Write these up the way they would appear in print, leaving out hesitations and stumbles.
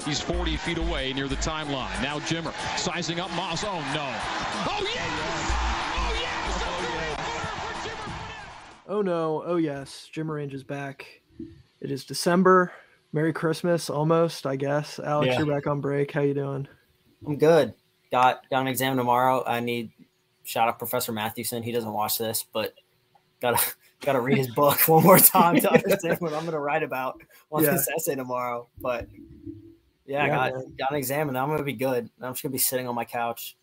He's 40 feet away near the timeline. Now Jimmer sizing up Moss. Oh, no. Oh, yes! Oh, yes! For Jimmer. Oh, no. Oh, yes. Jimmer Range is back. It is December. Merry Christmas, almost, I guess. Alex, You're back on break. How you doing? I'm good. Got an exam tomorrow. I need shout out Professor Matthewson. He doesn't watch this, but gotta read his book one more time to understand what I'm going to write about on this essay tomorrow. But I got an exam, and I'm going to be good. I'm just going to be sitting on my couch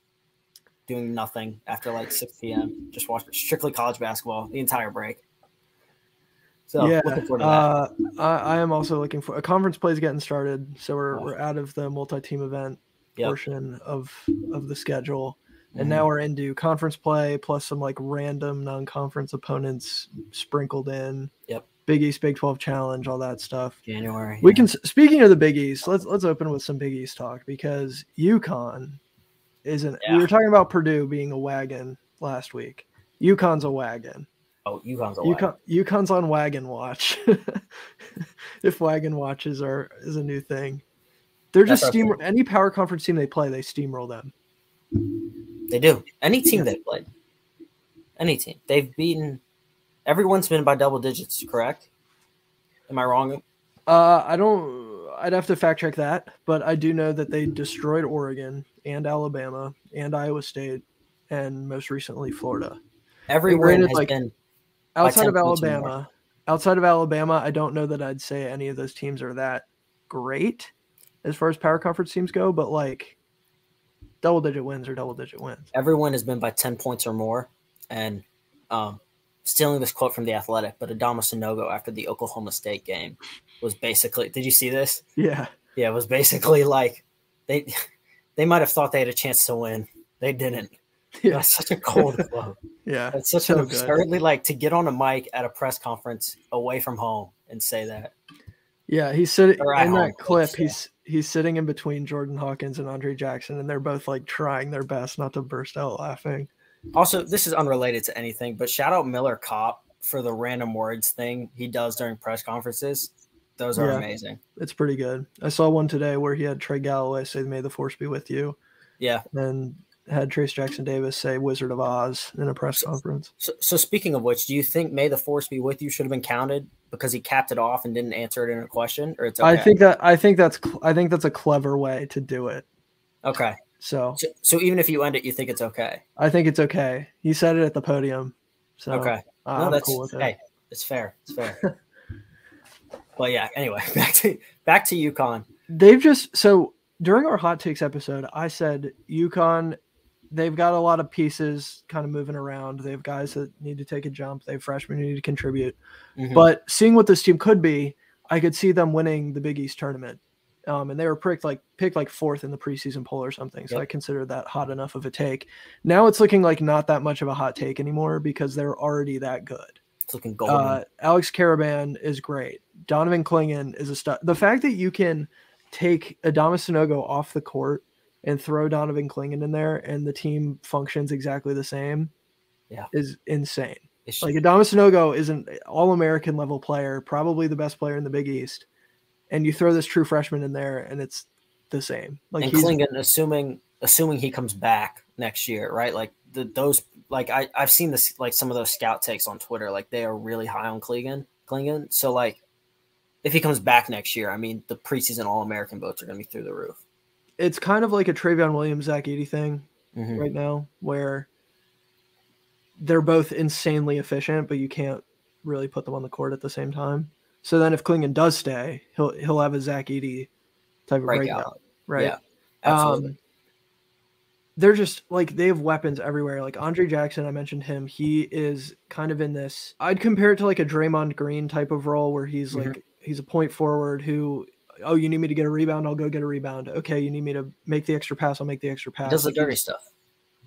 doing nothing after like 6 p.m. Just watching strictly college basketball the entire break. So looking forward to that. I am also looking for – a conference play is getting started, so we're out of the multi-team event portion of the schedule. And now we're into conference play plus some like random non-conference opponents sprinkled in. Yep. Big East, Big 12 Challenge, all that stuff. January. We can. Speaking of the Big East, let's open with some Big East talk because UConn isn't. We were talking about Purdue being a wagon last week. UConn's a wagon. Oh, UConn's a wagon. UConn's on wagon watch. If wagon watches is a new thing, they're just any power conference team they play, they steamroll them. They do. Any team they've played. Any team. They've beaten – everyone's been by double digits, correct? Am I wrong? I'd have to fact check that, but I do know that they destroyed Oregon and Alabama and Iowa State and most recently Florida. Every win has been outside of Alabama. Outside of Alabama, I don't know that I'd say any of those teams are that great as far as power conference teams go, but like – double-digit wins or double-digit wins. Everyone has been by 10 points or more. And stealing this quote from The Athletic, but Adama Sanogo after the Oklahoma State game was basically – did you see this? Yeah. Yeah, it was basically like they might have thought they had a chance to win. They didn't. Yeah. That's such a cold quote. Yeah. It's such an absurdly – like to get on a mic at a press conference away from home and say that. Yeah, he's sitting in that clip. He's sitting in between Jordan Hawkins and Andre Jackson, and they're both like trying their best not to burst out laughing. Also, this is unrelated to anything, but shout out Miller Kopp for the random words thing he does during press conferences. Those are amazing. It's pretty good. I saw one today where he had Trey Galloway say, "May the force be with you." Yeah. And had Trace Jackson Davis say Wizard of Oz in a press conference. So speaking of which, do you think May the Force be with you should have been counted because he capped it off and didn't answer it in a question, or it's okay? I think that's a clever way to do it. Okay. So even if you end it, you think it's okay? I think it's okay. He said it at the podium. So okay. I'm cool with it. Hey, it's fair. It's fair. But yeah, anyway, back to UConn. During our hot takes episode, I said UConn, they've got a lot of pieces kind of moving around. They have guys that need to take a jump. They have freshmen who need to contribute. Mm-hmm. But seeing what this team could be, I could see them winning the Big East tournament. And they were picked like fourth in the preseason poll or something. So I consider that hot enough of a take. Now it's looking like not that much of a hot take anymore because they're already that good. It's looking golden. Alex Caravan is great. Donovan Clingan is a stud. The fact that you can take Adama Sanogo off the court and throw Donovan Clingan in there and the team functions exactly the same is insane. Like Adama Sanogo is an all-American level player, probably the best player in the Big East. And you throw this true freshman in there and it's the same. Like and Clingan, assuming he comes back next year, right? Like I've seen this, like some of those scout takes on Twitter, like they are really high on Clingan. So like if he comes back next year, I mean, the preseason All-American votes are going to be through the roof. It's kind of like a Travion Williams, Zach Edey thing right now, where they're both insanely efficient, but you can't really put them on the court at the same time. So then if Clingan does stay, he'll have a Zach Edey type of breakout. Right. Yeah, absolutely. They're just like, they have weapons everywhere. Like Andre Jackson, I mentioned him. He is kind of in this, I'd compare it to like a Draymond Green type of role where he's like, he's a point forward who, oh, you need me to get a rebound? I'll go get a rebound. Okay, you need me to make the extra pass? I'll make the extra pass. He does the dirty stuff.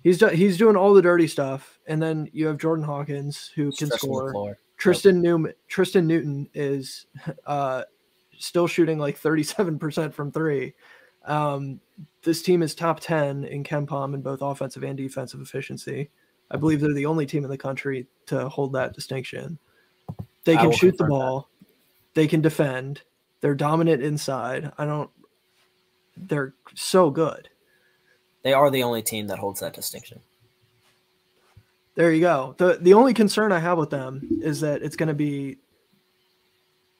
He's doing all the dirty stuff. And then you have Jordan Hawkins who can score. Tristan Newton is still shooting like 37% from three. This team is top 10 in KenPom in both offensive and defensive efficiency. I believe they're the only team in the country to hold that distinction. They can shoot the ball. They can defend. They're dominant inside. they're so good. They are the only team that holds that distinction. There you go. The only concern I have with them is that it's going to be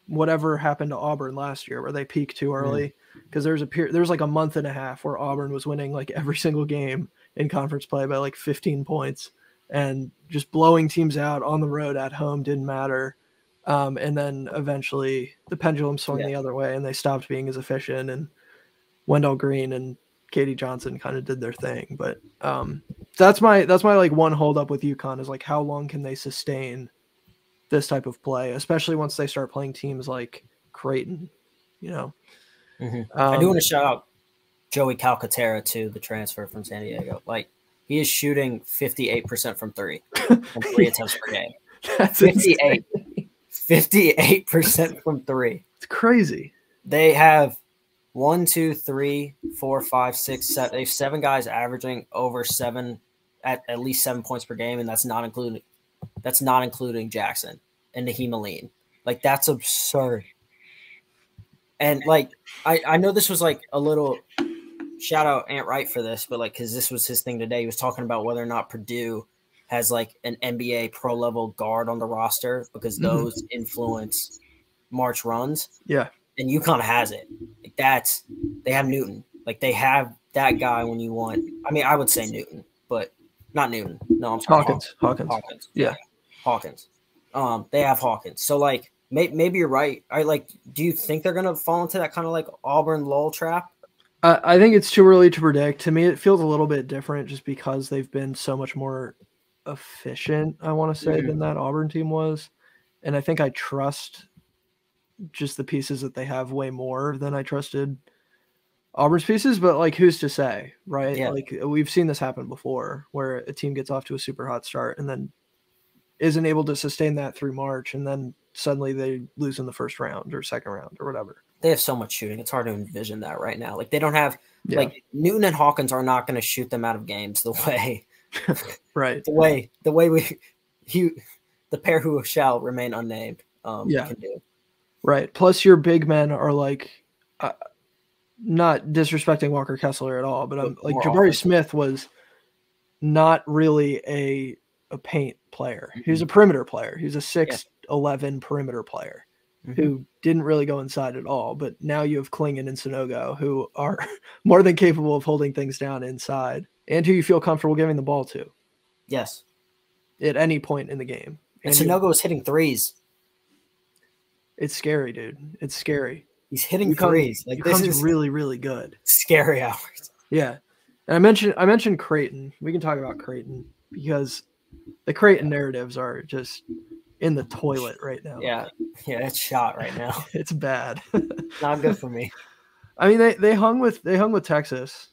whatever happened to Auburn last year, where they peaked too early. Because there's like a month and a half where Auburn was winning like every single game in conference play by like 15 points, and just blowing teams out on the road at home didn't matter. And then eventually the pendulum swung the other way, and they stopped being as efficient. And Wendell Green and Katie Johnson kind of did their thing. But that's my like one holdup with UConn is like, how long can they sustain this type of play, especially once they start playing teams like Creighton, you know? I do want to shout out Joey Calcaterra too, the transfer from San Diego. Like, he is shooting 58% from three attempts per game. That's 58% from three. It's crazy. They have 1, 2, 3, 4, 5, 6, 7. They have 7 guys averaging over 7 at least 7 points per game, and that's not including Jackson and Naheem Aline. Like, that's absurd. And like, I know this was like a little shout out Ant Wright for this, but like, because this was his thing today. He was talking about whether or not Purdue has like an NBA pro level guard on the roster because those influence March runs. Yeah. And UConn has it. Like, they have Newton. Like, they have that guy when you want. I mean, I would say Newton, but not Newton. No, I'm sorry. Hawkins. Yeah. Hawkins. They have Hawkins. So like, maybe you're right. Do you think they're going to fall into that kind of like Auburn lull trap? I think it's too early to predict. To me, it feels a little bit different just because they've been so much more efficient, I want to say, than that Auburn team was. And I think I trust just the pieces that they have way more than I trusted Auburn's pieces. But like, who's to say, right? Yeah. Like, we've seen this happen before where a team gets off to a super hot start and then isn't able to sustain that through March, and then suddenly they lose in the first round or second round or whatever. They have so much shooting. It's hard to envision that right now. Like, they don't have like Newton and Hawkins are not going to shoot them out of games the way, right. The way the pair who shall remain unnamed can do. Right. Plus your big men are like, not disrespecting Walker Kessler at all, but I'm like, Jabari Smith was not really a paint player. He was a perimeter player. He was a 6'11" perimeter player who didn't really go inside at all. But now you have Klingon and Sonogo, who are more than capable of holding things down inside, and who you feel comfortable giving the ball to. Yes. At any point in the game. And Sonogo is hitting threes. It's scary, dude. It's scary. He's hitting threes. Like, this is really, really good. Scary hours. Yeah. And I mentioned Creighton. We can talk about Creighton because the Creighton narratives are just in the toilet right now. Yeah, it's shot right now. It's bad. Not good for me. I mean, they hung with Texas.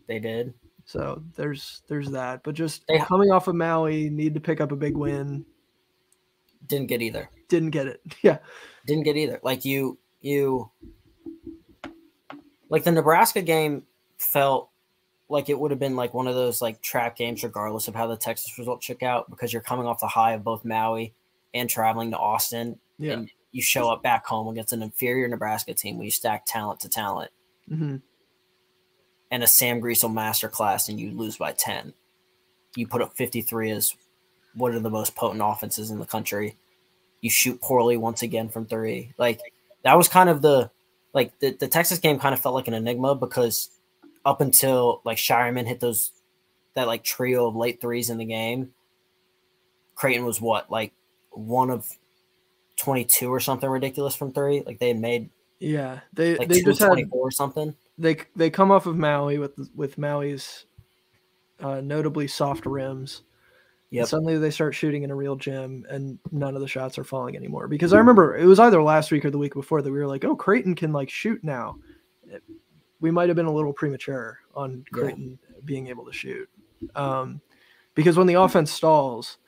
They did. So there's that. But just coming off of Maui, need to pick up a big win. Didn't get either. Didn't get it. Yeah. Didn't get either. Like you like the Nebraska game felt like it would have been like one of those like trap games regardless of how the Texas result shook out, because you're coming off the high of both Maui and traveling to Austin. Yeah. And you show up back home against an inferior Nebraska team where you stack talent to talent and a Sam Griesel masterclass, and you lose by 10. You put up 53 as one of the most potent offenses in the country. You shoot poorly once again from three. Like, that was kind of the Texas game kind of felt like an enigma, because up until like Shireman hit that like trio of late threes in the game, Creighton was like one of 22 or something ridiculous from three. Like, they had made they just had 24 or something. They come off of Maui with Maui's notably soft rims. Yep. And suddenly they start shooting in a real gym, and none of the shots are falling anymore. Because I remember it was either last week or the week before that we were like, oh, Creighton can like shoot now. We might have been a little premature on Creighton being able to shoot. Because when the offense stalls,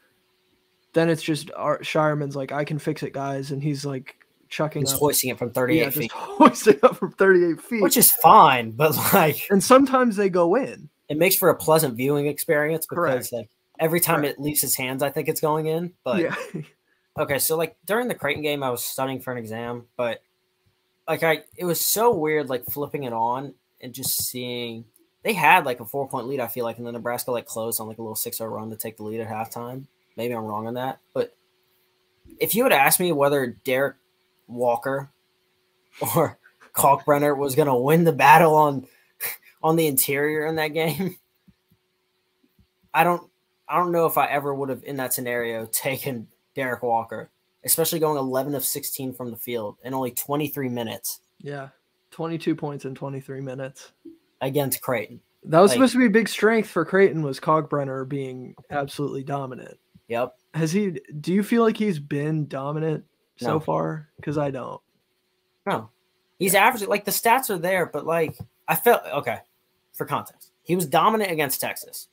then it's just Shireman's like, I can fix it, guys. And he's like chucking He's up. hoisting it from 38 feet. Just hoisting up from 38 feet. Which is fine, but like... And sometimes they go in. It makes for a pleasant viewing experience because like every time it leaves his hands, I think it's going in. But okay, so like during the Creighton game, I was studying for an exam, but like it was so weird, like flipping it on and just seeing they had like a 4-point lead, I feel like, and then Nebraska like closed on like a little 6-0 run to take the lead at halftime. Maybe I'm wrong on that. But if you would ask me whether Derek Walker or Kalkbrenner was going to win the battle on the interior in that game, I don't know if I ever would have in that scenario taken Derek Walker, especially going 11 of 16 from the field in only 23 minutes. Yeah, 22 points in 23 minutes against Creighton. That was supposed to be a big strength for Creighton, was Kalkbrenner being absolutely dominant. Yep. Do you feel like he's been dominant so far? Because I don't. No. He's averaging, like, the stats are there, but, like, I felt, okay, for context, he was dominant against Texas.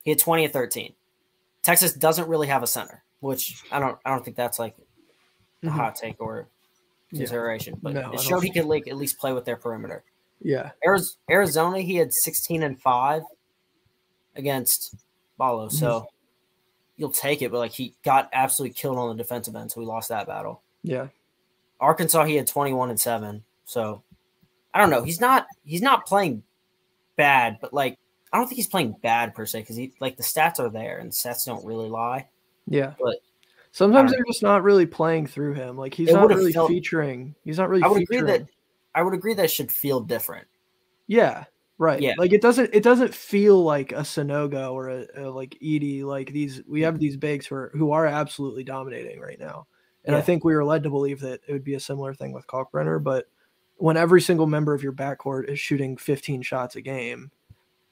He had 20 of 13. Texas doesn't really have a center, which I don't think that's, like, a hot take or consideration. But it showed he could, like, at least play with their perimeter. Yeah. Arizona, he had 16 and 5 against Balo. So you'll take it, but like he got absolutely killed on the defensive end, so we lost that battle. Yeah. Arkansas, he had 21 and 7. So I don't know. He's not playing bad, but like I don't think he's playing bad per se because he like the stats are there and stats don't really lie. Yeah. But sometimes they're just not really playing through him. Like he's not really featuring. He's not really featuring. I would agree that it should feel different. Yeah, right. Yeah. Like it doesn't feel like a Sonogo or a like Edie. Like we have these bigs who are absolutely dominating right now. And I think we were led to believe that it would be a similar thing with Kalkbrenner. But when every single member of your backcourt is shooting 15 shots a game,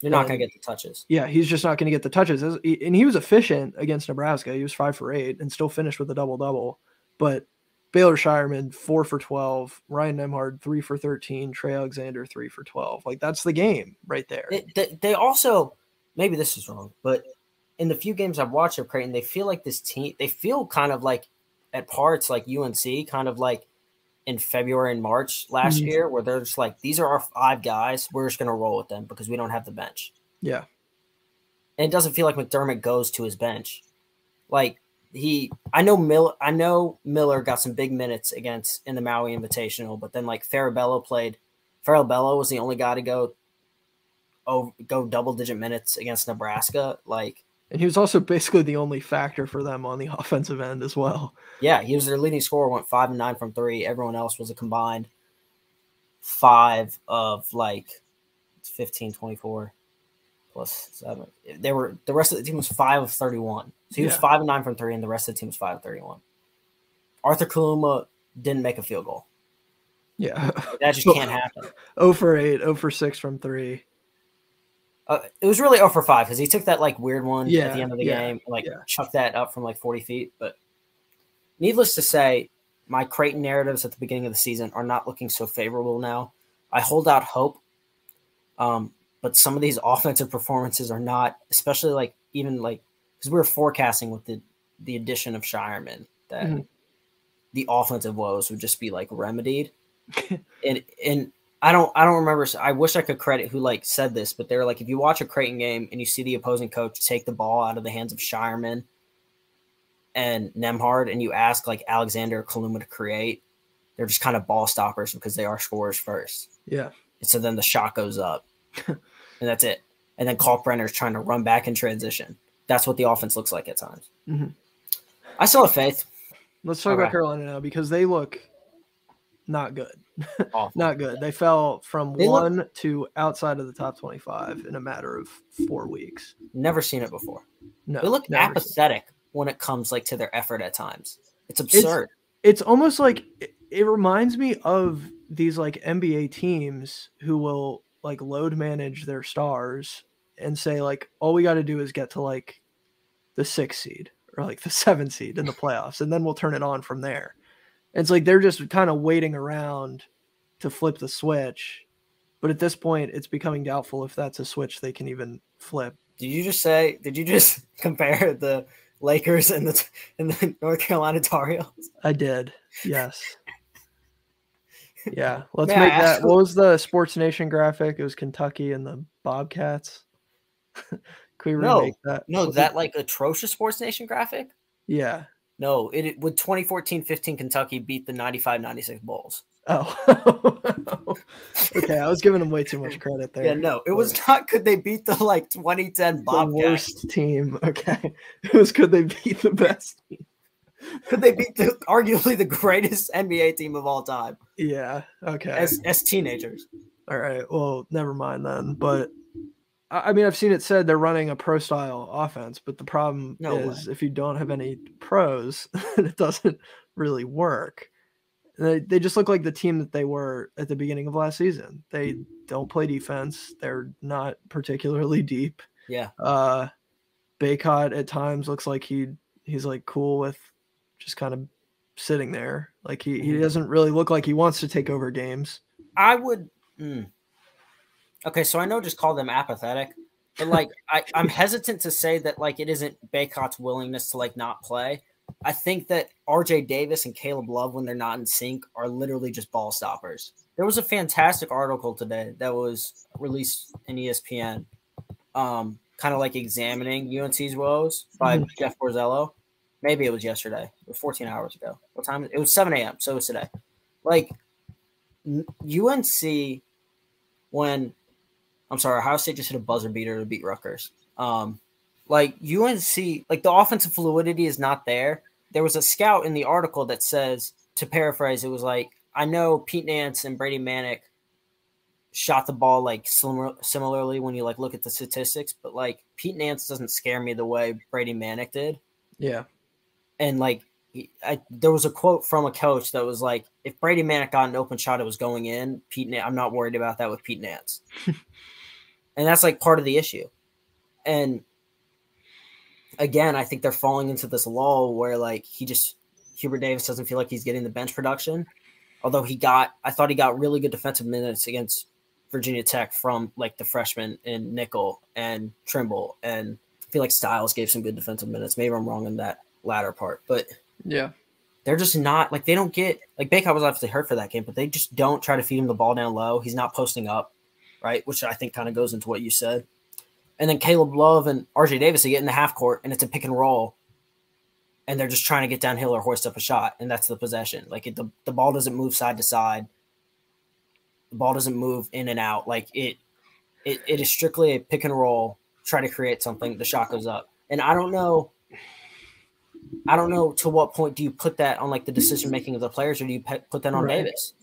you're not going to get the touches. Yeah, he's just not going to get the touches. And he was efficient against Nebraska. He was 5 for 8 and still finished with a double-double. But Baylor Shireman, 4 for 12. Ryan Nembhard, 3 for 13. Trey Alexander, 3 for 12. Like, that's the game right there. They also, maybe this is wrong, but in the few games I've watched of Creighton, they feel like this team, they feel kind of like at parts like UNC, kind of like in February and March last year, where they're just like, these are our 5 guys. We're just going to roll with them because we don't have the bench. Yeah. And it doesn't feel like McDermott goes to his bench. Like, I know Miller got some big minutes in the Maui Invitational, but then like Farabello played. Farabello was the only guy to go double-digit minutes against Nebraska. Like, and he was also basically the only factor for them on the offensive end as well. Yeah, he was their leading scorer, went 5 and 9 from 3. Everyone else was a combined 5 of like 15, 24 plus 7. The rest of the team was 5 of 31. So he was 5 and 9 from 3, and the rest of the team was 5 of 31. Arthur Kaluma didn't make a field goal. Yeah, that just can't happen. 0 for 8, 0 for 6 from 3. It was really 0 for 5 because he took that like weird one at the end of the game, chucked that up from like 40 feet. But needless to say, my Creighton narratives at the beginning of the season are not looking so favorable now. I hold out hope, but some of these offensive performances are not, especially like even like because we were forecasting with the addition of Shireman that the offensive woes would just be like remedied, and I don't remember. I wish I could credit who like said this, but they're like, if you watch a Creighton game and you see the opposing coach take the ball out of the hands of Shireman and Nembhard, and you ask like Alexander or Kaluma to create, they're just kind of ball stoppers because they are scorers first. Yeah. And so then the shot goes up, and that's it. And then Kalkbrenner is trying to run back in transition. That's what the offense looks like at times. I still have faith. Let's talk about Carolina now because they look not good. Not good. They fell from 1 to outside of the top 25 in a matter of 4 weeks. Never seen it before. No, they look apathetic when it comes like to their effort at times. It's absurd. It's almost like it reminds me of these like NBA teams who will like load manage their stars and say like all we got to do is get to like the 6th seed or like the 7th seed in the playoffs and then we'll turn it on from there. It's like they're just kind of waiting around to flip the switch. But at this point, it's becoming doubtful if that's a switch they can even flip. Did you just compare the Lakers and the North Carolina Tar Heels? I did, yes. Yeah, let's make that. What was the Sports Nation graphic? It was Kentucky and the Bobcats. Can we remake that? No, that like atrocious Sports Nation graphic? Yeah. No, it with 2014-15 Kentucky beat the 95-96 Bulls. Oh, okay. I was giving them way too much credit there. Yeah, no, it was not. Could they beat the 2010 Bobcats? The worst team. Okay, it was could they beat the best team? Could they beat arguably the greatest NBA team of all time? Yeah. Okay. As teenagers. All right. Well, never mind then. But I mean, I've seen it said they're running a pro style offense, but the problem is if you don't have any pros, it doesn't really work. They just look like the team that they were at the beginning of last season. They don't play defense. They're not particularly deep. Yeah. Baycott at times looks like he's like cool with just kind of sitting there. Like he doesn't really look like he wants to take over games. I would. Okay, so I know just call them apathetic, but like I'm hesitant to say that like it isn't Baycott's willingness to like not play. I think that RJ Davis and Caleb Love, when they're not in sync, are literally just ball stoppers. There was a fantastic article today that was released in ESPN, kind of like examining UNC's woes by Jeff Borzello. Maybe it was yesterday. It was 14 hours ago. What time? It was 7 a.m. So it was today. Like UNC, Ohio State just hit a buzzer beater to beat Rutgers. Like UNC, like the offensive fluidity is not there. There was a scout in the article that says, to paraphrase, it was like, I know Pete Nance and Brady Manick shot the ball like similarly when you like look at the statistics, but like Pete Nance doesn't scare me the way Brady Manick did. Yeah. And like there was a quote from a coach that was like, if Brady Manick got an open shot, it was going in. I'm not worried about that with Pete Nance. And that's like part of the issue. And again, I think they're falling into this lull where like Hubert Davis doesn't feel like he's getting the bench production. Although I thought he got really good defensive minutes against Virginia Tech from like the freshman in Nickel and Trimble. And I feel like Styles gave some good defensive minutes. Maybe I'm wrong in that latter part, but yeah, they're just not like, they don't get like Baycott was obviously hurt for that game, but they just don't try to feed him the ball down low. He's not posting up, right? Which I think kind of goes into what you said. And then Caleb Love and RJ Davis, they get in the half court and it's a pick and roll. And they're just trying to get downhill or hoist up a shot. And that's the possession. Like the ball doesn't move side to side. The ball doesn't move in and out. Like it is strictly a pick and roll, try to create something. The shot goes up. And I don't know to what point do you put that on like the decision-making of the players, or do you put that on Davis?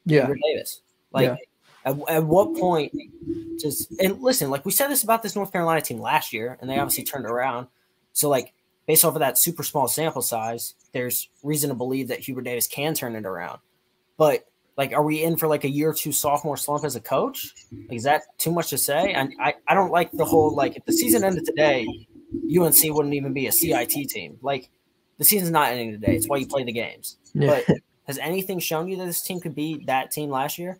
Yeah. Davis. Like at what point and listen, like we said this about this North Carolina team last year and they obviously turned around. So like based off of that super small sample size, there's reason to believe that Hubert Davis can turn it around. But like, are we in for like a year or two sophomore slump as a coach? Like, is that too much to say? And I don't like the whole, like if the season ended today, UNC wouldn't even be a CIT team. Like the season's not ending today. It's why you play the games. Yeah. But has anything shown you that this team could be that team last year?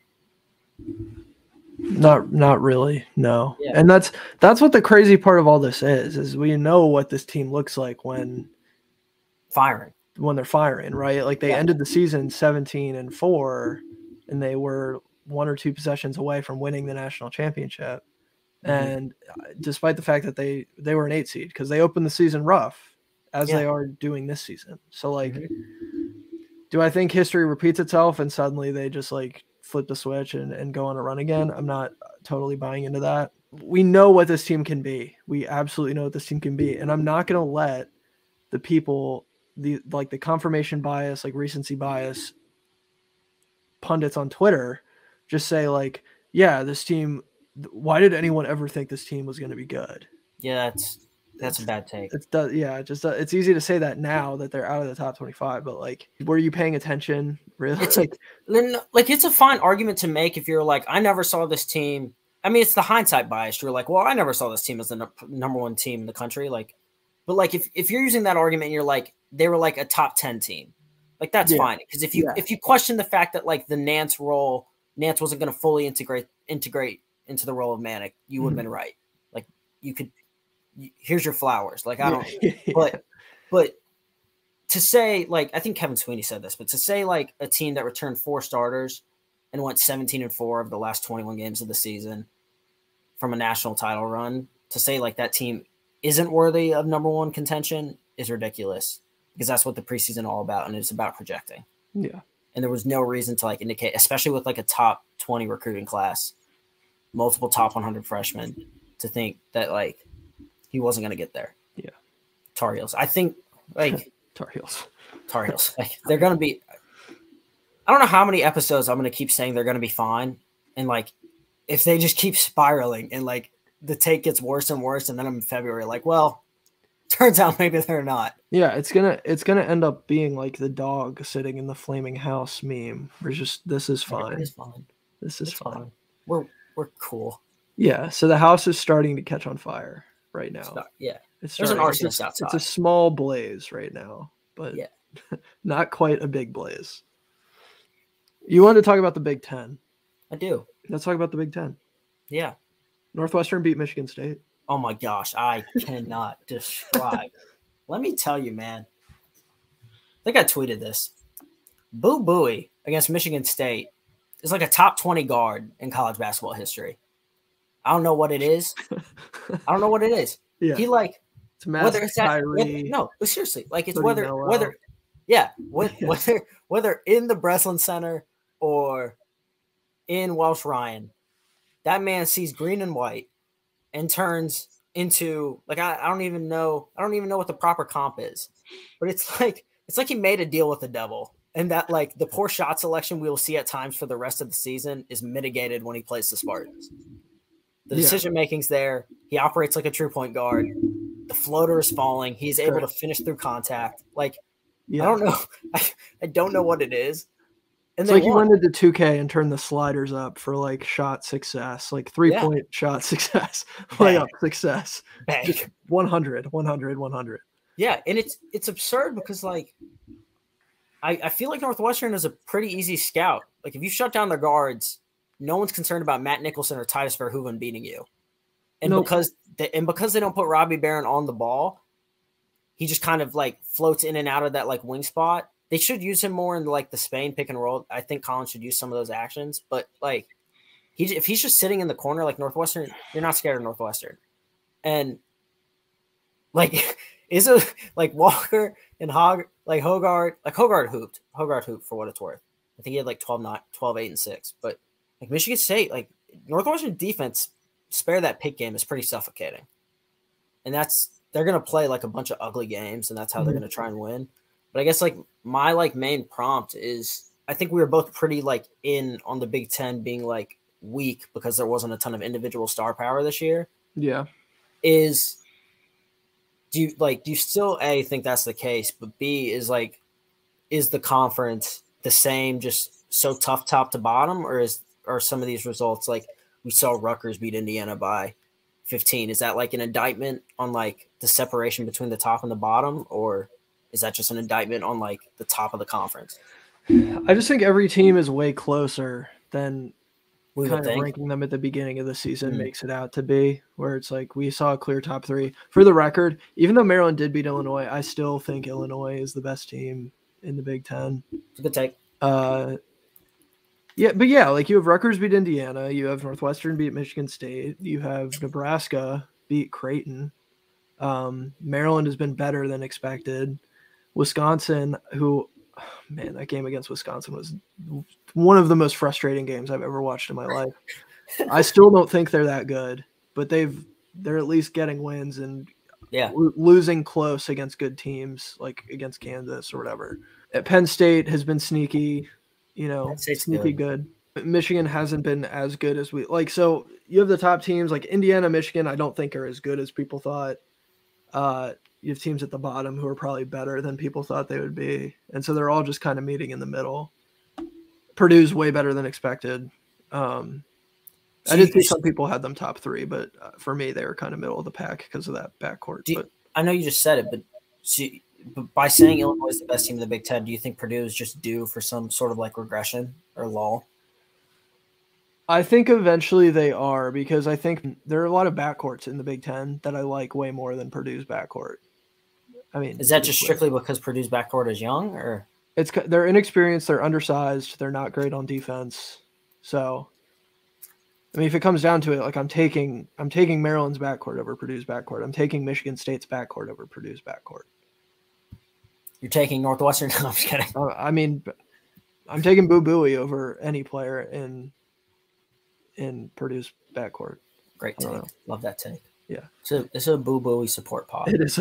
Not really, no. Yeah. And that's what the crazy part of all this is we know what this team looks like when they're firing, right? Like they ended the season 17-4, and they were 1 or 2 possessions away from winning the national championship. And despite the fact that they were an 8 seed, because they opened the season rough, as they are doing this season. So like, do I think history repeats itself and suddenly they just like flip the switch and go on a run again? I'm not totally buying into that. We know what this team can be. We absolutely know what this team can be. And I'm not going to let the people, the confirmation bias, like recency bias pundits on Twitter just say like, yeah, this team, why did anyone ever think this team was going to be good? Yeah, that's a bad take. It's easy to say that now that they're out of the top 25, but like, were you paying attention? Really? It's it's a fine argument to make if you're like, I never saw this team. I mean, it's the hindsight bias. You're like, well, I never saw this team as the number 1 team in the country. Like, but like if you're using that argument, and you're like, they were like a top 10 team. Like that's fine, because if you question the fact that like the Nance role, Nance wasn't going to fully integrate into the role of Manick, you would have been right. Like you could. Here's your flowers. Like I don't, but to say like, I think Kevin Sweeney said this, but to say like a team that returned 4 starters and went 17-4 of the last 21 games of the season from a national title run, to say like that team isn't worthy of number 1 contention is ridiculous, because that's what the preseason all about. And it's about projecting. Yeah. And there was no reason to like indicate, especially with like a top 20 recruiting class, multiple top 100 freshmen, to think that like he wasn't going to get there. Yeah. Tar Heels. I think like Tar Heels. Like they're going to be, I don't know how many episodes I'm going to keep saying they're going to be fine. And like, if they just keep spiraling and like the take gets worse and worse, and then I'm in February, like, well, turns out maybe they're not. Yeah, it's gonna end up being like the dog sitting in the flaming house meme. We're just, this is fine. It's fine. This is fine. We're cool. Yeah. So the house is starting to catch on fire right now. There's an arsonist outside. It's a small blaze right now, but yeah, not quite a big blaze. You wanted to talk about the Big Ten. I do. Let's talk about the Big Ten. Yeah. Northwestern beat Michigan State. Oh my gosh, I cannot describe. Let me tell you, man. I think I tweeted this. Boo Buie against Michigan State is like a top 20 guard in college basketball history. I don't know what it is. Yeah. He like, it's whether it's Kyrie, no, but seriously, like it's whether in the Breslin Center or in Welsh Ryan, that man sees green and white and turns into like I don't even know what the proper comp is, but it's like he made a deal with the devil, and that like the poor shot selection we will see at times for the rest of the season is mitigated when he plays the Spartans. The decision making's there. He operates like a true point guard. The floater is falling. He's able to finish through contact. Like I don't know. I don't know what it is. And it's like you went into 2K and turned the sliders up for like shot success, like 3-point shot success, layup success. Just 100. Yeah, and it's absurd because like I feel like Northwestern is a pretty easy scout. Like if you shut down their guards, no one's concerned about Matt Nicholson or Titus Verhoeven beating you. And because they don't put Robbie Barron on the ball, he just kind of like floats in and out of that like wing spot. They should use him more in like the Spain pick and roll. I think Collins should use some of those actions, but like if he's just sitting in the corner like Northwestern, you're not scared of Northwestern. And like is it like Walker and Hoggard hooped for what it's worth. I think he had like 12, 8, and 6. But like Michigan State, like Northwestern defense, spare that pick game is pretty suffocating. And they're gonna play like a bunch of ugly games, and that's how they're gonna try and win. But I guess like my like main prompt is I think we were both pretty like in on the Big Ten being like weak because there wasn't a ton of individual star power this year. Yeah. Do you still A, think that's the case, but B is the conference the same, just so tough top to bottom, or are some of these results like we saw Rutgers beat Indiana by 15? Is that like an indictment on like the separation between the top and the bottom, or is that just an indictment on like the top of the conference? I just think every team is way closer than we kind of ranking them at the beginning of the season makes it out to be, where it's like we saw a clear top 3. For the record, even though Maryland did beat Illinois, I still think Illinois is the best team in the Big Ten. It's a good take. Like you have Rutgers beat Indiana, you have Northwestern beat Michigan State, you have Nebraska beat Creighton. Maryland has been better than expected. Wisconsin, that game against Wisconsin was one of the most frustrating games I've ever watched in my life. I still don't think they're that good, but they're at least getting wins and losing close against good teams, like against Kansas or whatever. Penn State has been sneaky, sneaky good. Michigan hasn't been as good as we like. So you have the top teams like Indiana, Michigan, I don't think are as good as people thought. You have teams at the bottom who are probably better than people thought they would be. And so they're all just kind of meeting in the middle. Purdue's way better than expected. I did see some people had them top 3, but for me, they were kind of middle of the pack because of that backcourt. I know you just said it, but by saying Illinois is the best team in the Big Ten, do you think Purdue is just due for some sort of like regression or lull? I think eventually they are, because I think there are a lot of backcourts in the Big Ten that I like way more than Purdue's backcourt. I mean, is that just strictly because Purdue's backcourt is young, or they're inexperienced, they're undersized, they're not great on defense. So, I mean, if it comes down to it, like I'm taking Maryland's backcourt over Purdue's backcourt. I'm taking Michigan State's backcourt over Purdue's backcourt. You're taking Northwestern? No, I'm just kidding. I mean, I'm taking Boo Buie over any player in Purdue's backcourt. Great take. Love that take. Yeah. It's a Boo Buie support pod. It is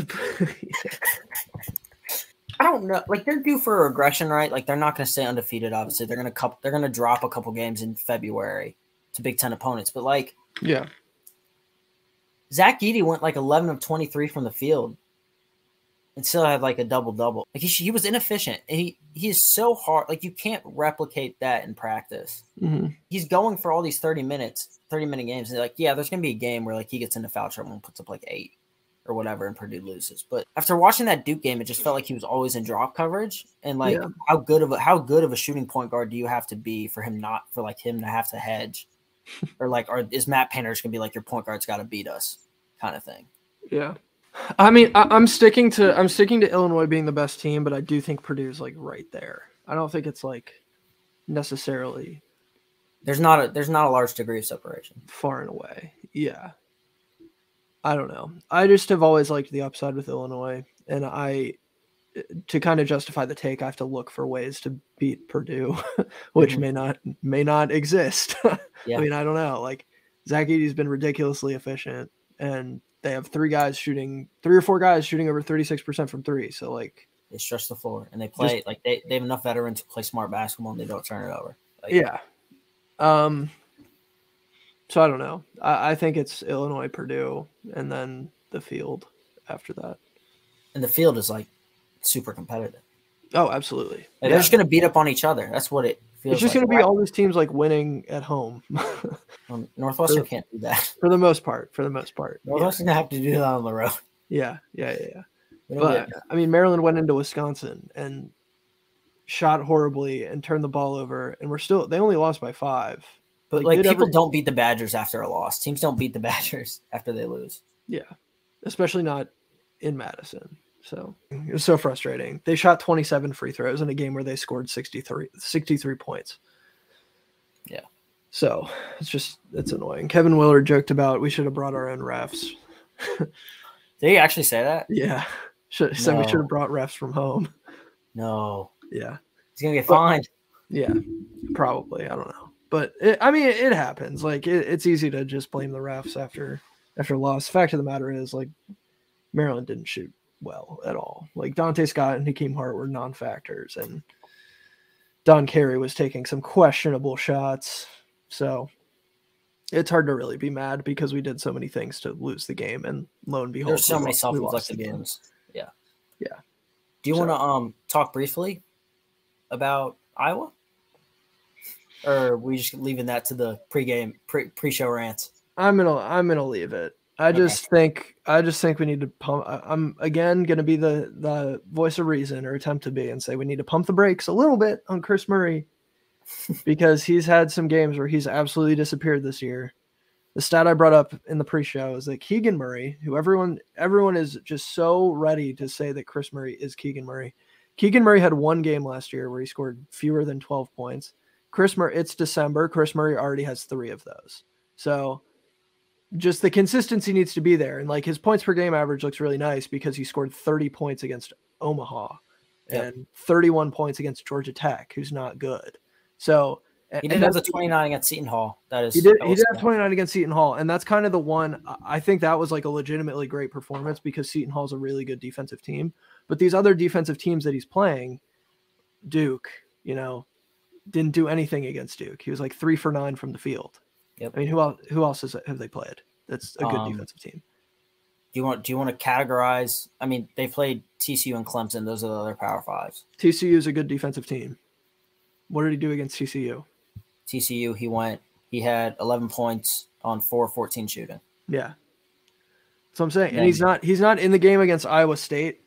I don't know. Like, they're due for a regression, right? Like, they're not going to stay undefeated, obviously. They're going to drop a couple games in February to Big Ten opponents. But, like, yeah. Zach Edey went, like, 11 of 23 from the field and still had, like, a double-double. Like, he was inefficient. He is so hard. Like, you can't replicate that in practice. Mm-hmm. He's going for all these 30-minute games. And they're like, yeah, there's going to be a game where, like, he gets into foul trouble and puts up, like, 8. Or whatever, and Purdue loses. But after watching that Duke game, it just felt like he was always in drop coverage. And like, how good of a shooting point guard do you have to be for him to have to hedge, or is Matt Painter just gonna be like, your point guard's got to beat us, kind of thing? Yeah, I mean, I'm sticking to Illinois being the best team, but I do think Purdue's like right there. I don't think it's like necessarily. There's not a large degree of separation. Far and away, yeah. I don't know. I just have always liked the upside with Illinois, and to kind of justify the take, I have to look for ways to beat Purdue, which may not exist. Yeah. I mean, I don't know. Like, Zach Edey's been ridiculously efficient, and they have 3 or 4 guys shooting over 36% from 3. So like, they stretch the floor and they play they have enough veterans to play smart basketball and they don't turn it over. Like, yeah. So I don't know. I think it's Illinois, Purdue, and then the field after that. And the field is like super competitive. Oh, absolutely. They're just going to beat up on each other. That's what it feels like. It's just going to be all these teams like winning at home. Northwestern can't do that. For the most part. Northwestern's going to have to do that on the road. Yeah. But, I mean, Maryland went into Wisconsin and shot horribly and turned the ball over, and they only lost by 5. But like people don't beat the Badgers after a loss. Teams don't beat the Badgers after they lose. Yeah, especially not in Madison. So it was so frustrating. They shot 27 free throws in a game where they scored 63 points. Yeah. So it's annoying. Kevin Willard joked about we should have brought our own refs. Did he actually say that? Yeah. Said we should have brought refs from home. No. Yeah. He's going to get fined. Yeah, probably. I don't know. But it happens. Like it's easy to just blame the refs after loss. Fact of the matter is, like, Maryland didn't shoot well at all. Like, Dante Scott and Hakeem Hart were non-factors, and Don Carey was taking some questionable shots. So it's hard to really be mad because we did so many things to lose the game, and lo and behold, there's so many self-inflicted games. Yeah. Do you want to talk briefly about Iowa? Or are we just leaving that to the pre-show rants? I'm gonna leave it. I just think we need to pump. I'm again gonna be the voice of reason, or attempt to be, and say we need to pump the brakes a little bit on Chris Murray because he's had some games where he's absolutely disappeared this year. The stat I brought up in the pre-show is that Keegan Murray, who everyone is just so ready to say that Chris Murray is Keegan Murray. Keegan Murray had 1 game last year where he scored fewer than 12 points. Chris Murray, it's December. Chris Murray already has 3 of those. So just the consistency needs to be there. And like his points per game average looks really nice because he scored 30 points against Omaha and 31 points against Georgia Tech, who's not good. So he did have the 29 against Seton Hall. He did have 29 against Seton Hall. And that's kind of the one. I think that was like a legitimately great performance because Seton Hall's a really good defensive team. But these other defensive teams that he's playing, Duke, didn't do anything against Duke. He was like 3 for 9 from the field. Yep. I mean, who else have they played? That's a good defensive team. Do you want to categorize? I mean, they played TCU and Clemson. Those are the other Power Fives. TCU is a good defensive team. What did he do against TCU? TCU, he had 11 points on 4-14 shooting. Yeah. So I'm saying, and he's not in the game against Iowa State.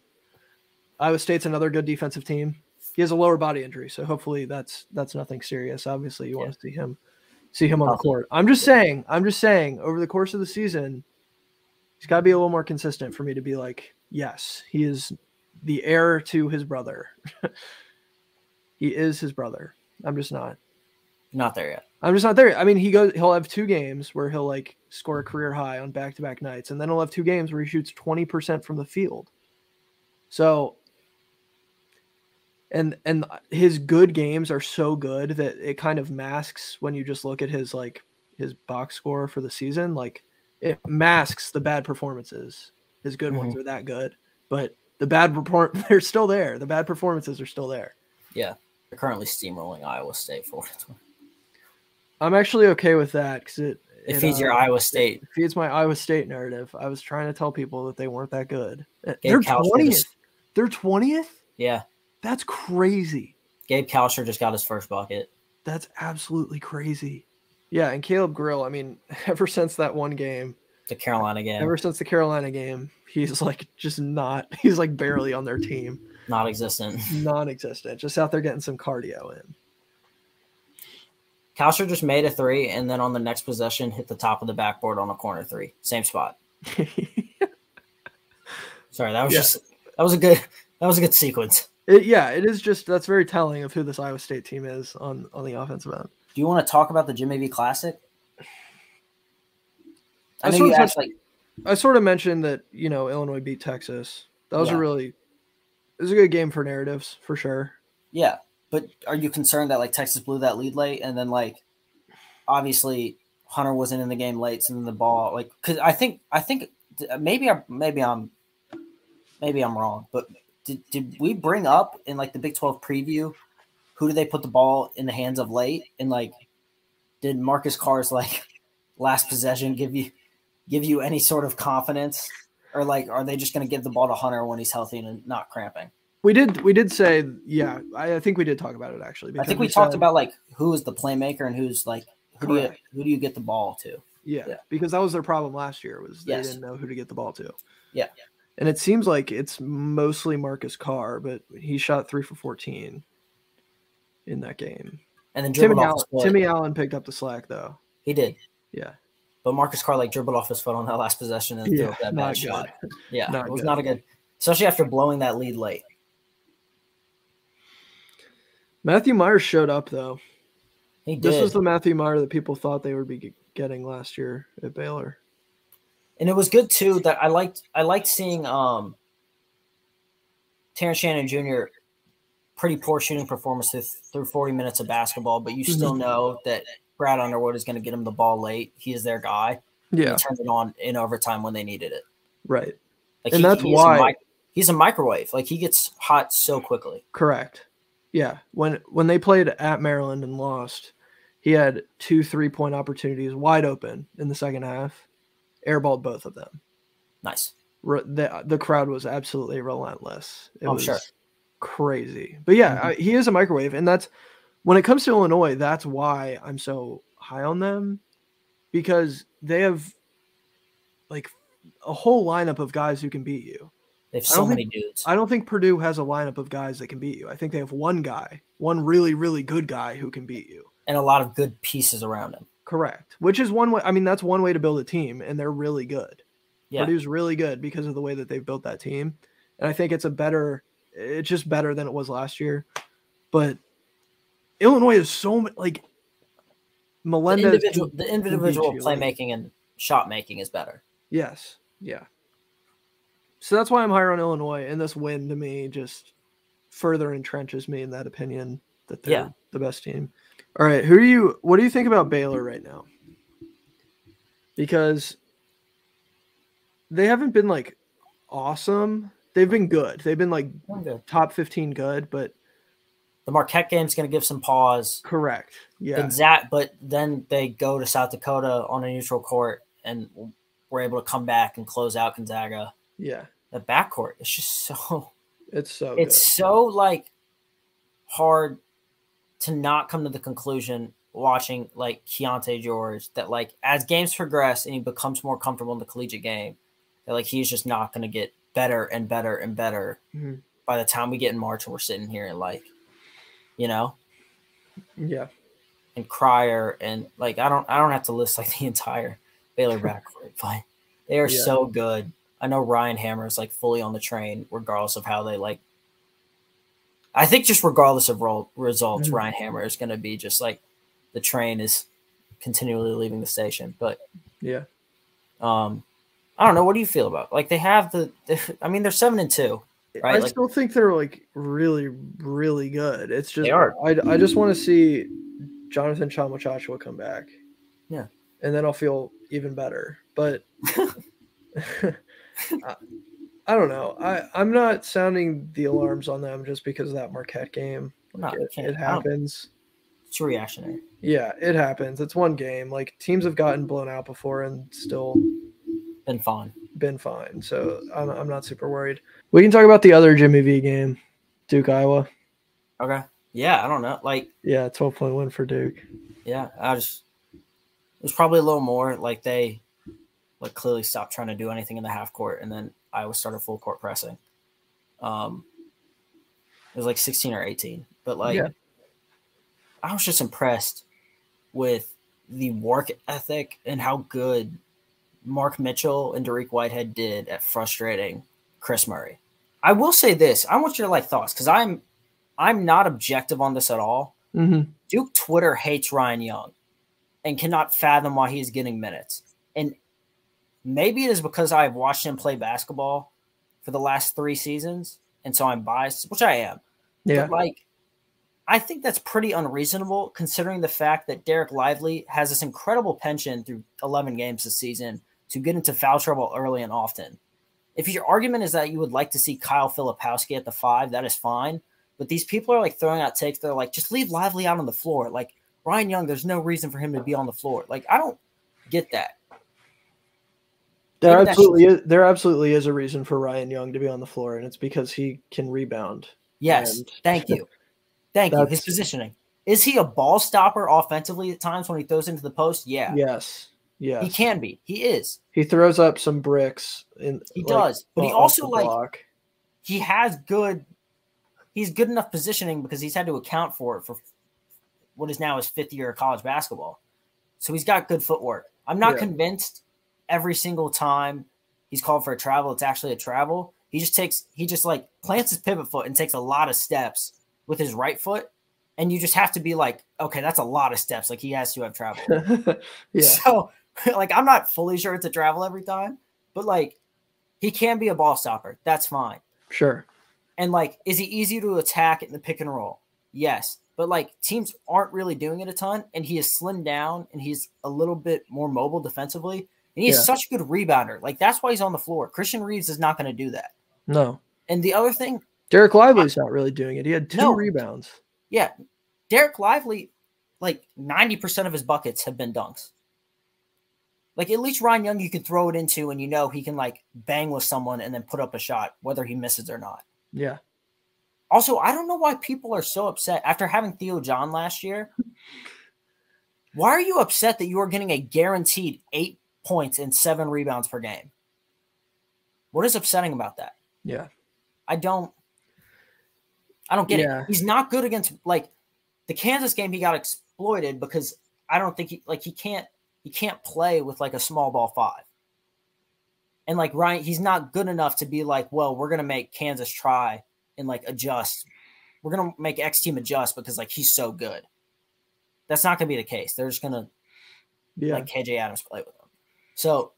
Iowa State's another good defensive team. He has a lower body injury, so hopefully that's nothing serious. Obviously, you want to see him on the court. I'm just saying, over the course of the season, he's got to be a little more consistent for me to be like, yes, he is the heir to his brother. He is his brother. I'm just not. Not there yet. I'm just not there. I mean, he'll have 2 games where he'll like score a career high on back-to-back nights, and then he'll have 2 games where he shoots 20% from the field. So, And his good games are so good that it kind of masks when you just look at his box score for the season. Like it masks the bad performances. His good ones are that good, but the bad report they're still there. The bad performances are still there. Yeah, they're currently steamrolling Iowa State for it. I'm actually okay with that because it feeds your Iowa State. It feeds my Iowa State narrative. I was trying to tell people that they weren't that good. They're 20th. They're 20th? Yeah. That's crazy. Gabe Kalsher just got his first bucket. That's absolutely crazy. Yeah, and Caleb Grill, I mean, ever since that one game. The Carolina game. Ever since the Carolina game, he's like just not – he's like barely on their team. Non-existent. Non-existent. Just out there getting some cardio in. Kalsher just made a three, and then on the next possession, hit the top of the backboard on a corner three. Same spot. Sorry, that was a good sequence. It is just that's very telling of who this Iowa State team is on the offensive end. Do you want to talk about the Jimmy V Classic? I sort of mentioned that Illinois beat Texas. That was it was a good game for narratives for sure. Yeah. But are you concerned that Texas blew that lead late and then obviously Hunter wasn't in the game late, so then the ball because I think maybe I'm wrong, but did we bring up in the Big 12 preview who did they put the ball in the hands of late, and did Marcus Carr's last possession give you any sort of confidence, or are they just going to give the ball to Hunter when he's healthy and not cramping? We did say, yeah, I think we did talk about it actually. I think we talked about who is the playmaker and who's who do you get the ball to? Yeah, because that was their problem last year was they didn't know who to get the ball to. Yeah. And it seems like it's mostly Marcus Carr, but he shot 3 for 14 in that game. And then Timmy Allen picked up the slack though. He did. Yeah. But Marcus Carr dribbled off his foot on that last possession and threw up that bad shot. Yeah, it was not a good, especially after blowing that lead late. Matthew Myers showed up though. He did. This was the Matthew Meyer that people thought they would be getting last year at Baylor. And it was good too that I liked seeing Terrence Shannon Jr. pretty poor shooting performance through 40 minutes of basketball, but you still know that Brad Underwood is going to get him the ball late. He is their guy. Yeah. He turned it on in overtime when they needed it. Right. And that's why he's a microwave. He gets hot so quickly. Correct. Yeah. When they played at Maryland and lost, he had 2 3-point opportunities wide open in the second half. Airballed both of them. Nice. The crowd was absolutely relentless. It was sure. Crazy. But yeah, he is a microwave. And that's when it comes to Illinois, that's why I'm so high on them, because they have a whole lineup of guys who can beat you. They have so many dudes. I don't think Purdue has a lineup of guys that can beat you. I think they have one guy, one really, really good guy who can beat you. And a lot of good pieces around him. Correct. Which is one way. I mean, that's one way to build a team, and they're really good. Yeah. Purdue's really good because of the way that they've built that team. And I think it's just better than it was last year. But Illinois is so Melendez. The individual playmaking and shot making is better. Yes. Yeah. So that's why I'm higher on Illinois. And this win to me just further entrenches me in that opinion that they're the best team. All right, what do you think about Baylor right now? Because they haven't been awesome. They've been good. They've been top 15 good, but the Marquette game's going to give some pause. Correct. Yeah. But then they go to South Dakota on a neutral court and we're able to come back and close out Gonzaga. Yeah. The backcourt is just so good. So hard to not come to the conclusion watching Keontae George that as games progress and he becomes more comfortable in the collegiate game, that he's just not going to get better and better and better by the time we get in March and we're sitting here and yeah, and Cryer and I don't have to list the entire Baylor backcourt, but they are so good. I know Ryan Hammer is fully on the train regardless of how they I think just regardless of results, Ryan Hammer is going to be just the train is continually leaving the station. But yeah, I don't know. What do you feel about they have they're 7-2. right? I still think they're like really, really good. It's just They are. I just want to see Jonathan Tchamwa come back. Yeah. And then I'll feel even better. But I don't know. I'm not sounding the alarms on them just because of that Marquette game. Like it happens. It's reactionary. Yeah, it happens. It's one game. Like teams have gotten blown out before and still been fine. So I'm not super worried. We can talk about the other Jimmy V game, Duke, Iowa. Okay. Yeah, I don't know. 12-point win for Duke. Yeah, it was probably a little more like they clearly stopped trying to do anything in the half court, and then Iowa started full court pressing. It was like 16 or 18, but I was just impressed with the work ethic and how good Mark Mitchell and Dariq Whitehead did at frustrating Chris Murray. I will say this. I want your thoughts because I'm not objective on this at all. Mm-hmm. Duke Twitter hates Ryan Young and cannot fathom why he's getting minutes. And maybe it is because I've watched him play basketball for the last 3 seasons, and so I'm biased, which I am. Yeah. But I think that's pretty unreasonable considering the fact that Derek Lively has this incredible penchant through 11 games this season to get into foul trouble early and often. If your argument is that you would like to see Kyle Filipowski at the 5, that is fine. But these people are throwing out takes. They're just leave Lively out on the floor. Ryan Young, there's no reason for him to be on the floor. I don't get that. There absolutely is a reason for Ryan Young to be on the floor, and it's because he can rebound. Yes, thank you. Thank you. His positioning. Is he a ball stopper offensively at times when he throws into the post? Yeah. Yes. He can be. He is. He throws up some bricks. He does. But he also he's good enough positioning because he's had to account for it for what is now his 5th year of college basketball. So he's got good footwork. I'm not convinced every single time he's called for a travel, it's actually a travel. He just plants his pivot foot and takes a lot of steps with his right foot. And you just have to be okay, that's a lot of steps. He has to have traveled. Yeah. So I'm not fully sure it's a travel every time, but he can be a ball stopper. That's fine. Sure. And is he easy to attack in the pick and roll? Yes. But teams aren't really doing it a ton, and he is slimmed down and he's a little bit more mobile defensively. And he's such a good rebounder. That's why he's on the floor. Christian Reeves is not going to do that. No. And the other thing, Derek Lively's not really doing it. He had 2 rebounds. Yeah. Derek Lively, 90% of his buckets have been dunks. At least Ryan Young, you can throw it into and he can bang with someone and then put up a shot, whether he misses or not. Yeah. Also, I don't know why people are so upset after having Theo John last year. Why are you upset that you are getting a guaranteed 8 points and 7 rebounds per game? What is upsetting about that? Yeah. I don't get it. He's not good against the Kansas game. He got exploited because I don't think he can't play with a small ball 5. And Ryan, he's not good enough to be well, we're going to make Kansas try and adjust. We're going to make X team adjust because he's so good. That's not going to be the case. They're just going to KJ Adams play with him. So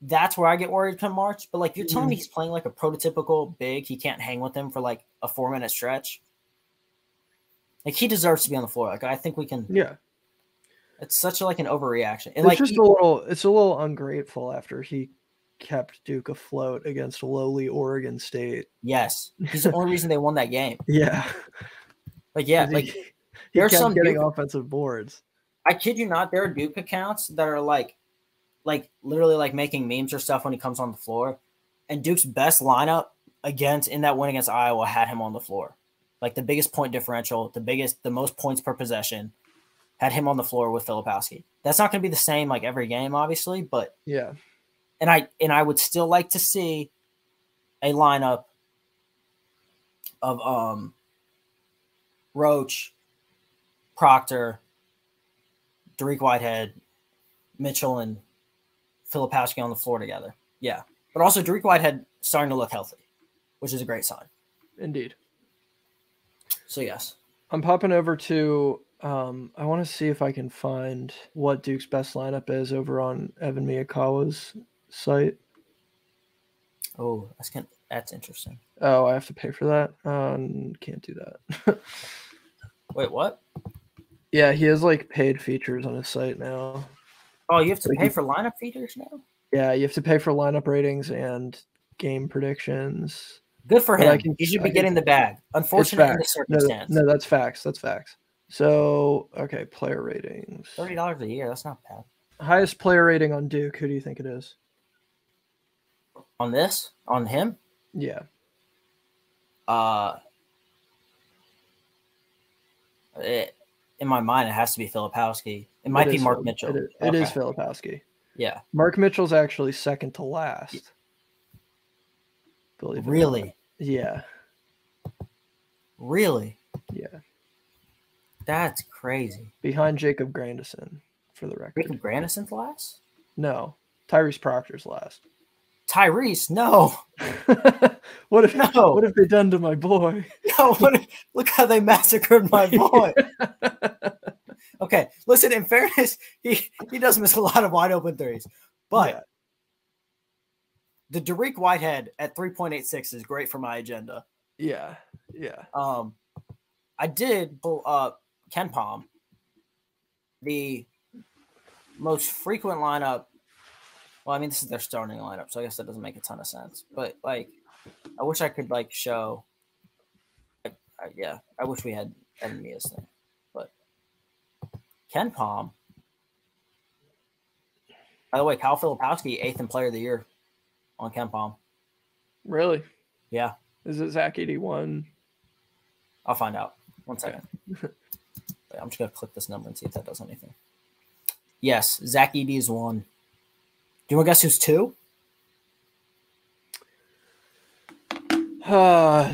that's where I get worried come March. But you're telling me he's playing a prototypical big. He can't hang with him for a 4-minute stretch. He deserves to be on the floor. I think we can. Yeah. It's such an overreaction. And it's a little ungrateful after he kept Duke afloat against lowly Oregon State. Yes. He's the only reason they won that game. Yeah. He kept some getting offensive boards. I kid you not, there are Duke accounts that are literally making memes or stuff when he comes on the floor. And Duke's best lineup in that win against Iowa had him on the floor. The biggest point differential, the most points per possession, had him on the floor with Filipowski. That's not going to be the same every game, obviously, but yeah. And I would still like to see a lineup of Roach, Proctor, Dariq Whitehead, Mitchell, and Filipowski on the floor together. Yeah. But also Dariq Whitehead starting to look healthy, which is a great sign. Indeed. So, yes. I'm popping over to I want to see if I can find what Duke's best lineup is over on Evan Miyakawa's site. Oh, that's interesting. Oh, I have to pay for that? Can't do that. Wait, what? Yeah, he has like paid features on his site now. Oh, you have to pay for lineup features now? Yeah, you have to pay for lineup ratings and game predictions. Good for him. He should be getting the bag. Unfortunate in the circumstance. No, that's facts. That's facts. So, okay, player ratings. $30 a year. That's not bad. Highest player rating on Duke. Who do you think it is? On this? On him? Yeah. In my mind, it has to be Filipowski. It might be Mark Mitchell. It is Filipowski. Yeah. Mark Mitchell's actually second to last. Really? Yeah. Really? Yeah. That's crazy. Behind Jacob Grandison, for the record. Jacob Grandison's last? No. Tyrese Proctor's last. Tyrese? No. What have they done to my boy? No, look how they massacred my boy. Okay, listen, in fairness, he does miss a lot of wide open threes. But the Derek Whitehead at 3.86 is great for my agenda. Yeah. Yeah. I did pull up Ken Palm. The most frequent lineup. Well, I mean, this is their starting lineup, so I guess that doesn't make a ton of sense. But, like, I wish I could, like, show. I wish we had Evan Mia's thing. But Ken Palm. By the way, Kyle Filipowski, 8th in Player of the Year on Ken Palm. Really? Yeah. Is it Zach 81? I'll find out. 1 second. I'm just going to click this number and see if that does anything. Yes, Zach Edey is 1. Do you want to guess who's 2?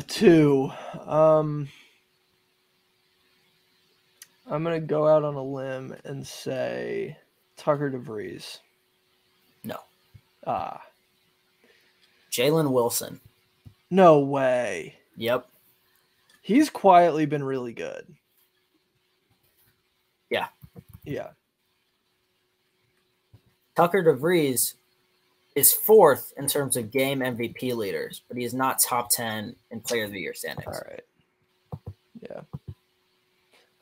2. I'm going to go out on a limb and say Tucker DeVries. No. Jalen Wilson. No way. Yep. He's quietly been really good. Yeah. Yeah. Tucker DeVries is 4th in terms of game MVP leaders, but he is not top 10 in Player of the Year standings. All right. Yeah.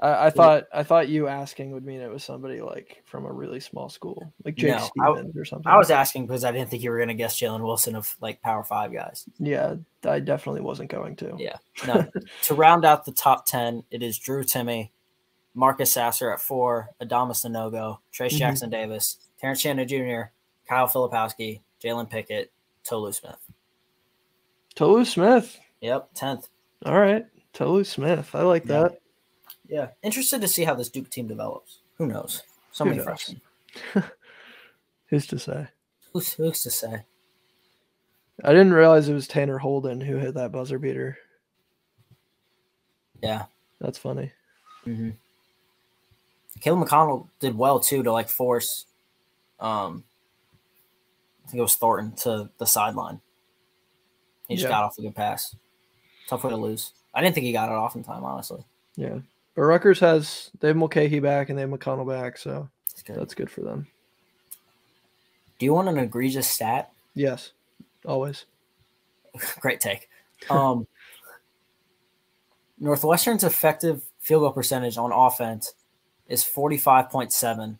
I thought you asking would mean it was somebody like from a really small school, like Jake Stevens or something. I was asking because I didn't think you were going to guess Jalen Wilson of like Power 5 guys. Yeah, I definitely wasn't going to. Yeah. No. To round out the top 10, it is Drew Timme, Marcus Sasser at 4, Adamas Sanogo, Trace Jackson Davis, Terrence Shannon Jr., Kyle Filipowski, Jalen Pickett, Tolu Smith. Tolu Smith. Yep, 10th. All right. Tolu Smith. I like that. Yeah. Interested to see how this Duke team develops. Who knows? So many freshmen. Who's to say? Who's to say? I didn't realize it was Tanner Holden who hit that buzzer beater. Yeah. That's funny. Mm-hmm. Caleb McConnell did well, too, to, like, force I think it was Thornton to the sideline. He just got off a good pass. Tough way to lose. I didn't think he got it off in time, honestly. Yeah. But Rutgers they have Mulcahy back and they have McConnell back, so that's good for them. Do you want an egregious stat? Yes. Always. Great take. Northwestern's effective field goal percentage on offense is 45.7,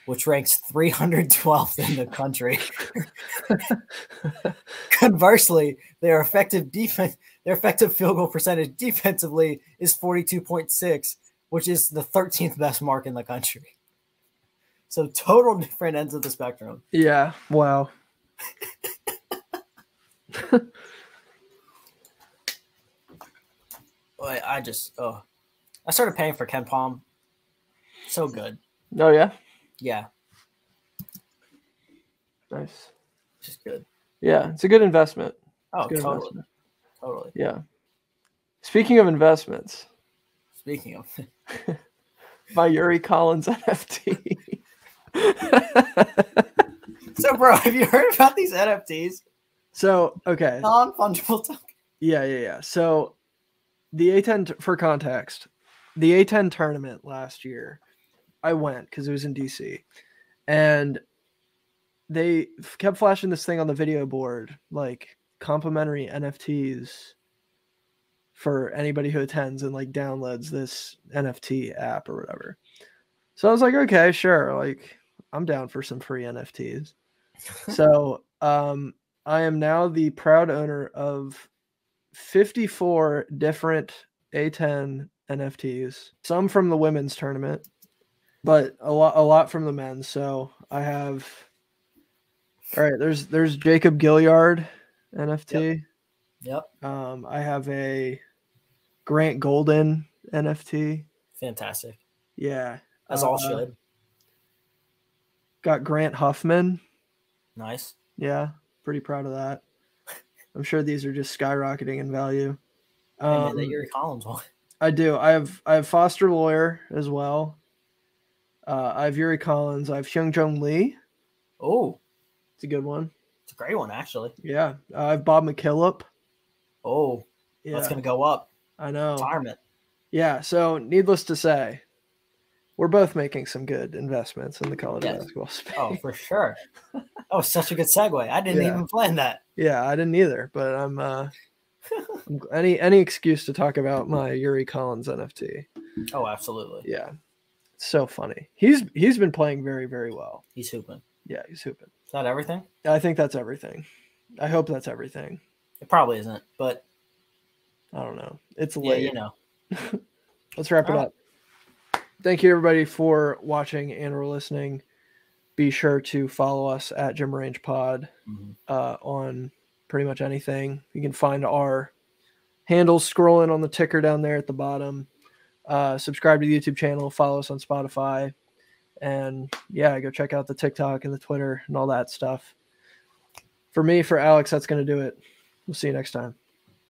which ranks 312th in the country. Conversely, their effective field goal percentage defensively is 42.6, which is the 13th best mark in the country. So total different ends of the spectrum. Yeah. Wow. I started paying for Ken Palm. So good. Oh, yeah? Yeah. Nice. Just good. Yeah, it's a good investment. Oh, totally. Totally. Yeah. Speaking of investments. Speaking of. My Yuri Collins NFT. So, bro, have you heard about these NFTs? So, okay. Non-fungible token. Yeah. So, the A10, for context, the A10 tournament last year, I went because it was in DC. And they kept flashing this thing on the video board, like complimentary NFTs for anybody who attends and like downloads this NFT app or whatever. So I was like, okay, sure. Like I'm down for some free NFTs. So I am now the proud owner of 54 different A10 NFTs, some from the women's tournament, but a lot from the men's. So I have, all right, there's Jacob Gilliard NFT. Yep. I have a Grant Golden NFT. Fantastic. Yeah. As all should. Got Grant Huffman. Nice. Yeah. Pretty proud of that. I'm sure these are just skyrocketing in value. Hey, man, that Yuri Collins one. I do. I have Foster Lawyer as well. I have Yuri Collins. I have Hyunjung Lee. Oh. It's a good one. It's a great one, actually. Yeah. I have Bob McKillop. Oh. Yeah. That's going to go up. I know. Retirement. Yeah. So needless to say, we're both making some good investments in the college basketball space. Oh, for sure. Oh, such a good segue. I didn't even plan that. Yeah, I didn't either, but I'm any excuse to talk about my Yuri Collins NFT. Oh, absolutely. Yeah. It's so funny. He's been playing very, very well. He's hooping. Yeah, he's hooping. Is that everything? I think that's everything. I hope that's everything. It probably isn't, but I don't know. It's late. Yeah, you know. Let's wrap it up. Thank you, everybody, for watching and or listening. Be sure to follow us at Gym Range Pod on pretty much anything. You can find our handles scrolling on the ticker down there at the bottom. Subscribe to the YouTube channel. Follow us on Spotify. And, yeah, go check out the TikTok and the Twitter and all that stuff. For me, for Alex, that's going to do it. We'll see you next time.